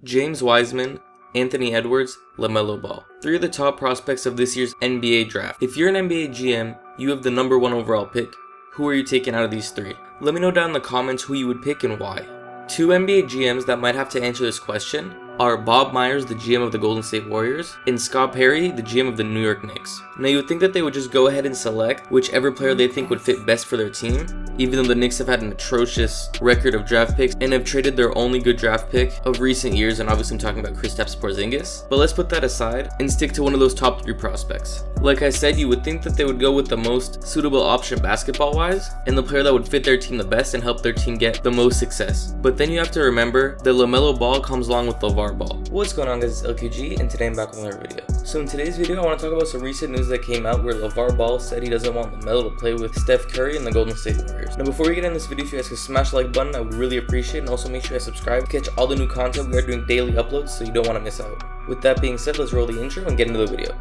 James Wiseman, Anthony Edwards, LaMelo Ball. 3 of the top prospects of this year's NBA draft. If you're an NBA GM, you have the number 1 overall pick. Who are you taking out of these 3? Let me know down in the comments who you would pick and why. 2 NBA GMs that might have to answer this question are Bob Myers, the GM of the Golden State Warriors, and Scott Perry, the GM of the New York Knicks. Now you would think that they would just go ahead and select whichever player they think would fit best for their team, even though the Knicks have had an atrocious record of draft picks and have traded their only good draft pick of recent years, and obviously I'm talking about Kristaps Porzingis. But let's put that aside and stick to one of those top 3 prospects. Like I said, you would think that they would go with the most suitable option basketball-wise, and the player that would fit their team the best and help their team get the most success. But then you have to remember that LaMelo Ball comes along with LaVar Ball. What's going on, guys? It's LQG, and today I'm back with another video. So in today's video, I want to talk about some recent news that came out where LaVar Ball said he doesn't want LaMelo to play with Steph Curry and the Golden State Warriors. Now before we get into this video, if you guys could smash the like button, I would really appreciate it, and also make sure you guys subscribe to catch all the new content. We are doing daily uploads, so you don't want to miss out. With that being said, let's roll the intro and get into the video.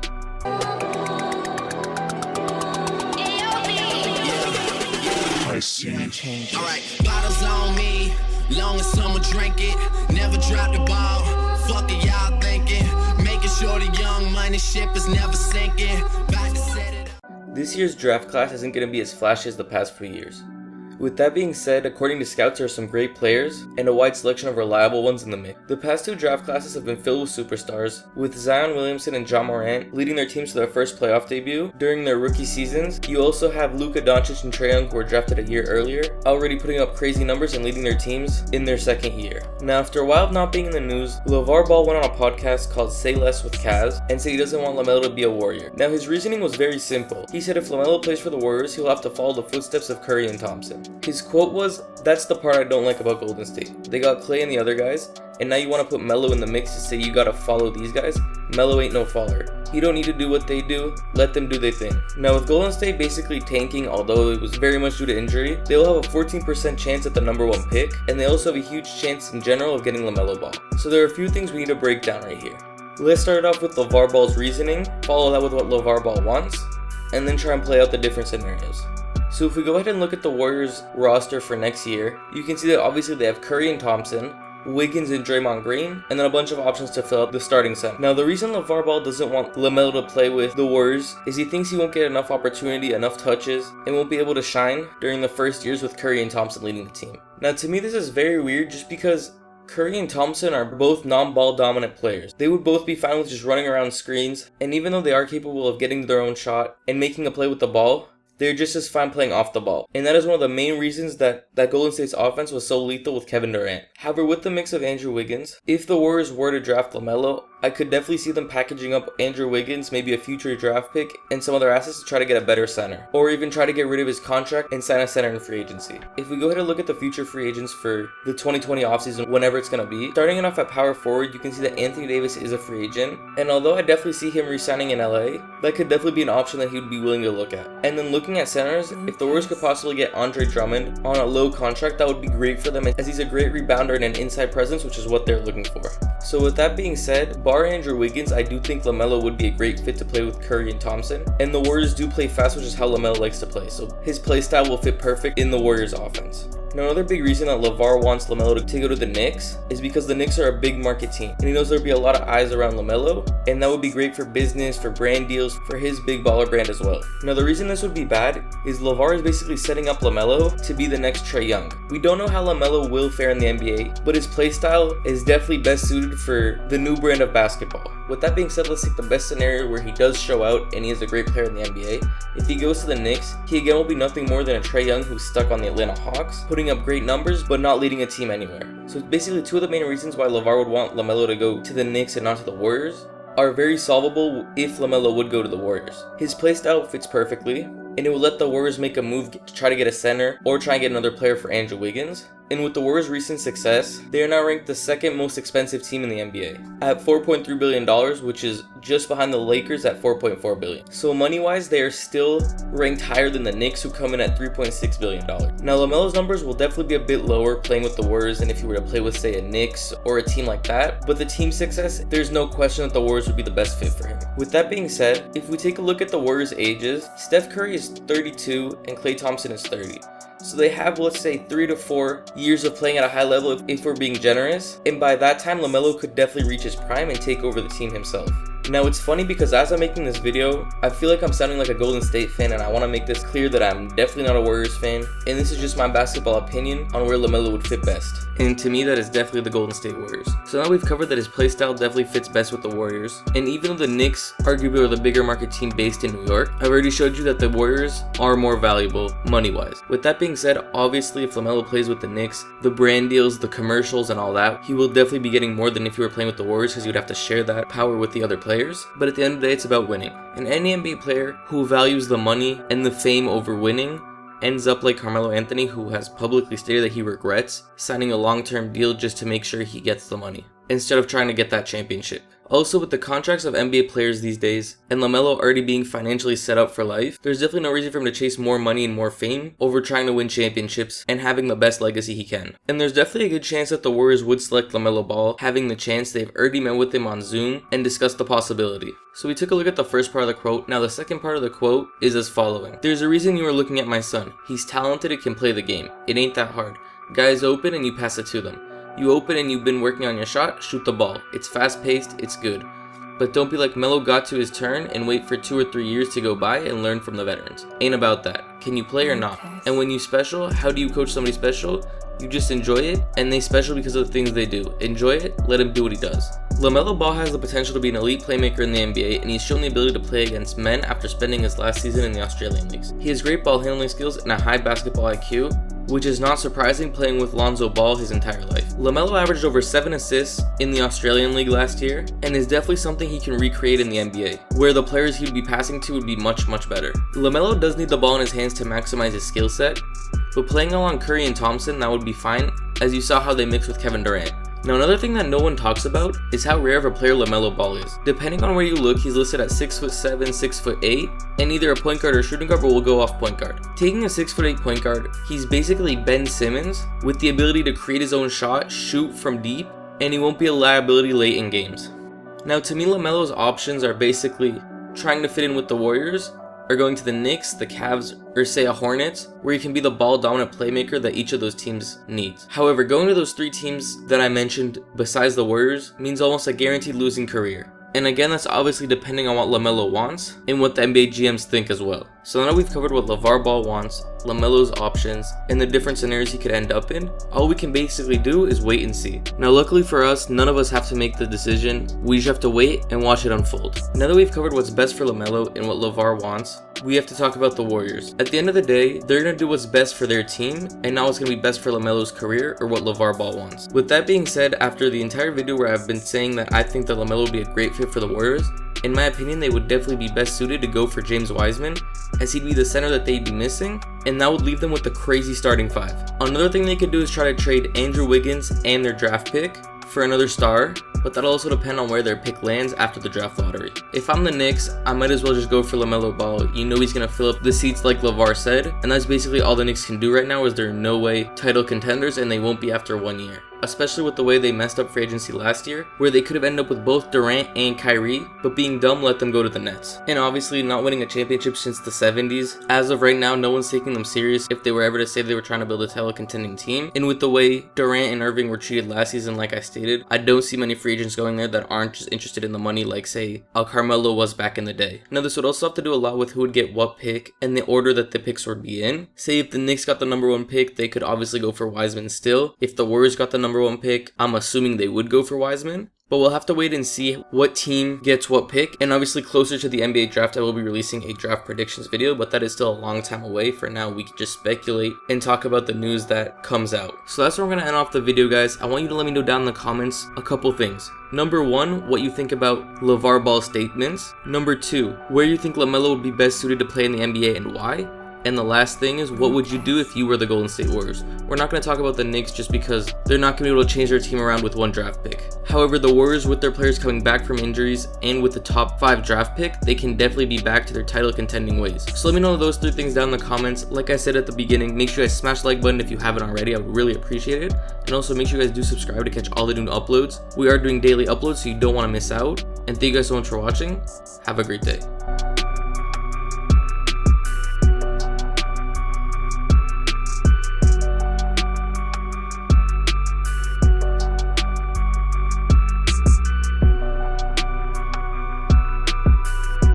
Alright, bottles on me, long as someone drink it, never drop the ball, fuck it y'all thinking, making sure the young money ship is never sinking, about to set it up. This year's draft class isn't going to be as flashy as the past few years. With that being said, according to scouts, there are some great players and a wide selection of reliable ones in the mix. The past 2 draft classes have been filled with superstars, with Zion Williamson and Ja Morant leading their teams to their first playoff debut during their rookie seasons. You also have Luka Doncic and Trae Young, who were drafted a year earlier, already putting up crazy numbers and leading their teams in their second year. Now, after a while of not being in the news, LaVar Ball went on a podcast called Say Less with Kaz and said he doesn't want LaMelo to be a Warrior. Now, his reasoning was very simple. He said if LaMelo plays for the Warriors, he'll have to follow the footsteps of Curry and Thompson. His quote was, "That's the part I don't like about Golden State. They got Clay and the other guys, and now you want to put Melo in the mix to say you gotta follow these guys? Melo ain't no follower. He don't need to do what they do, let them do their thing." Now with Golden State basically tanking, although it was very much due to injury, they'll have a 14% chance at the number 1 pick, and they also have a huge chance in general of getting LaMelo Ball. So there are a few things we need to break down right here. Let's start off with LaVar Ball's reasoning, follow that with what LaVar Ball wants, and then try and play out the different scenarios. So if we go ahead and look at the Warriors roster for next year, you can see that obviously they have Curry and Thompson, Wiggins and Draymond Green, and then a bunch of options to fill out the starting set. Now the reason LaVar Ball doesn't want LaMelo to play with the Warriors is he thinks he won't get enough opportunity, enough touches, and won't be able to shine during the first years with Curry and Thompson leading the team. Now to me this is very weird just because Curry and Thompson are both non-ball dominant players. They would both be fine with just running around screens, and even though they are capable of getting their own shot and making a play with the ball, they're just as fine playing off the ball. And that is one of the main reasons that Golden State's offense was so lethal with Kevin Durant. However, with the mix of Andrew Wiggins, if the Warriors were to draft LaMelo, I could definitely see them packaging up Andrew Wiggins, maybe a future draft pick, and some other assets to try to get a better center. Or even try to get rid of his contract and sign a center in free agency. If we go ahead and look at the future free agents for the 2020 offseason, whenever it's going to be, starting it off at power forward, you can see that Anthony Davis is a free agent. And although I definitely see him re-signing in LA, that could definitely be an option that he would be willing to look at. And then looking at centers, if the Warriors could possibly get Andre Drummond on a low contract, that would be great for them as he's a great rebounder and an inside presence, which is what they're looking for. So with that being said, bar Andrew Wiggins, I do think LaMelo would be a great fit to play with Curry and Thompson. And the Warriors do play fast, which is how LaMelo likes to play. So his play style will fit perfect in the Warriors offense. Now another big reason that LaVar wants LaMelo to go to the Knicks is because the Knicks are a big market team. And he knows there'll be a lot of eyes around LaMelo. And that would be great for business, for brand deals, for his big baller brand as well. Now the reason this would be bad is LaVar is basically setting up LaMelo to be the next Trae Young. We don't know how LaMelo will fare in the NBA, but his play style is definitely best suited for the new brand of basketball. With that being said, let's take the best scenario where he does show out and he is a great player in the NBA. If he goes to the Knicks, he again will be nothing more than a Trae Young who's stuck on the Atlanta Hawks, putting up great numbers but not leading a team anywhere. So basically 2 of the main reasons why LaVar would want LaMelo to go to the Knicks and not to the Warriors are very solvable if LaMelo would go to the Warriors. His playstyle fits perfectly, and it will let the Warriors make a move to try to get a center or try and get another player for Andrew Wiggins. And with the Warriors' recent success, they are now ranked the 2nd most expensive team in the NBA at $4.3 billion, which is just behind the Lakers at $4.4 billion. So money-wise, they are still ranked higher than the Knicks, who come in at $3.6 billion. Now LaMelo's numbers will definitely be a bit lower playing with the Warriors than if he were to play with, say, a Knicks or a team like that, but the team success, there's no question that the Warriors would be the best fit for him. With that being said, if we take a look at the Warriors' ages, Steph Curry is 32 and Klay Thompson is 30. So they have, let's say, 3 to 4 years of playing at a high level if we're being generous. And by that time, LaMelo could definitely reach his prime and take over the team himself. Now it's funny because as I'm making this video, I feel like I'm sounding like a Golden State fan, and I want to make this clear that I'm definitely not a Warriors fan, and this is just my basketball opinion on where LaMelo would fit best. And to me, that is definitely the Golden State Warriors. So now we've covered that his playstyle definitely fits best with the Warriors, and even though the Knicks arguably are the bigger market team based in New York, I've already showed you that the Warriors are more valuable money-wise. With that being said, obviously if LaMelo plays with the Knicks, the brand deals, the commercials and all that, he will definitely be getting more than if you were playing with the Warriors, because you'd have to share that power with the other players. But at the end of the day, it's about winning. And any NBA player who values the money and the fame over winning ends up like Carmelo Anthony, who has publicly stated that he regrets signing a long-term deal just to make sure he gets the money, instead of trying to get that championship. Also, with the contracts of NBA players these days, and LaMelo already being financially set up for life, there's definitely no reason for him to chase more money and more fame over trying to win championships and having the best legacy he can. And there's definitely a good chance that the Warriors would select LaMelo Ball, having the chance. They've already met with him on Zoom and discussed the possibility. So we took a look at the first part of the quote. Now the second part of the quote is as following. "There's a reason you are looking at my son. He's talented and can play the game. It ain't that hard. Guys open and you pass it to them. You open and you've been working on your shot, shoot the ball. It's fast paced, it's good. But don't be like Melo got to his turn and wait for 2 or 3 years to go by and learn from the veterans. Ain't about that. Can you play or not? And when you special, how do you coach somebody special? You just enjoy it, and they special because of the things they do. Enjoy it, let him do what he does." LaMelo Ball has the potential to be an elite playmaker in the NBA, and he's shown the ability to play against men after spending his last season in the Australian leagues. He has great ball handling skills and a high basketball IQ, which is not surprising playing with Lonzo Ball his entire life. LaMelo averaged over 7 assists in the Australian league last year, and is definitely something he can recreate in the NBA, where the players he would be passing to would be much better. LaMelo does need the ball in his hands to maximize his skill set, but playing along Curry and Thompson, that would be fine, as you saw how they mix with Kevin Durant. Now another thing that no one talks about is how rare of a player LaMelo Ball is. Depending on where you look, he's listed at 6'7", 6'8", and either a point guard or shooting guard, but will go off point guard. Taking a 6'8" point guard, he's basically Ben Simmons with the ability to create his own shot, shoot from deep, and he won't be a liability late in games. Now to me, LaMelo's options are basically trying to fit in with the Warriors, or going to the Knicks, the Cavs, or say a Hornets, where he can be the ball dominant playmaker that each of those teams needs. However, going to those 3 teams that I mentioned besides the Warriors means almost a guaranteed losing career. And again, that's obviously depending on what LaMelo wants and what the NBA GMs think as well. So now we've covered what LaVar Ball wants, LaMelo's options, and the different scenarios he could end up in. All we can basically do is wait and see. Now luckily for us, none of us have to make the decision. We just have to wait and watch it unfold. Now that we've covered what's best for LaMelo and what LaVar wants, we have to talk about the Warriors. At the end of the day, they're going to do what's best for their team, and not what's going to be best for LaMelo's career or what LaVar Ball wants. With that being said, after the entire video where I've been saying that I think that LaMelo would be a great fit for the Warriors, in my opinion, they would definitely be best suited to go for James Wiseman, as he'd be the center that they'd be missing, and that would leave them with the crazy starting 5. Another thing they could do is try to trade Andrew Wiggins and their draft pick for another star, but that'll also depend on where their pick lands after the draft lottery. If I'm the Knicks, I might as well just go for LaMelo Ball. You know he's going to fill up the seats like LaVar said, and that's basically all the Knicks can do right now, is they're no way title contenders, and they won't be after 1 year. Especially with the way they messed up free agency last year, where they could have ended up with both Durant and Kyrie, but being dumb let them go to the Nets. And obviously not winning a championship since the 70s. As of right now, no one's taking them serious if they were ever to say they were trying to build a title contending team. And with the way Durant and Irving were treated last season, like I stated, I don't see many free agents going there that aren't just interested in the money like say Carmelo was back in the day. Now this would also have to do a lot with who would get what pick and the order that the picks would be in. Say if the Knicks got the #1 pick, they could obviously go for Wiseman still. If the Warriors got the #1 pick, I'm assuming they would go for Wiseman. But we'll have to wait and see what team gets what pick. And obviously closer to the NBA draft, I will be releasing a draft predictions video, but that is still a long time away. For now, we can just speculate and talk about the news that comes out. So that's where I'm going to end off the video, guys. I want you to let me know down in the comments a couple things. Number 1, what you think about LaVar Ball's statements. Number 2, where you think LaMelo would be best suited to play in the NBA and why. And the last thing is, what would you do if you were the Golden State Warriors? We're not going to talk about the Knicks just because they're not going to be able to change their team around with 1 draft pick. However, the Warriors, with their players coming back from injuries and with the top 5 draft pick, they can definitely be back to their title contending ways. So let me know those 3 things down in the comments. Like I said at the beginning, make sure you guys smash the like button if you haven't already. I would really appreciate it. And also make sure you guys do subscribe to catch all the new uploads. We are doing daily uploads, so you don't want to miss out. And thank you guys so much for watching. Have a great day.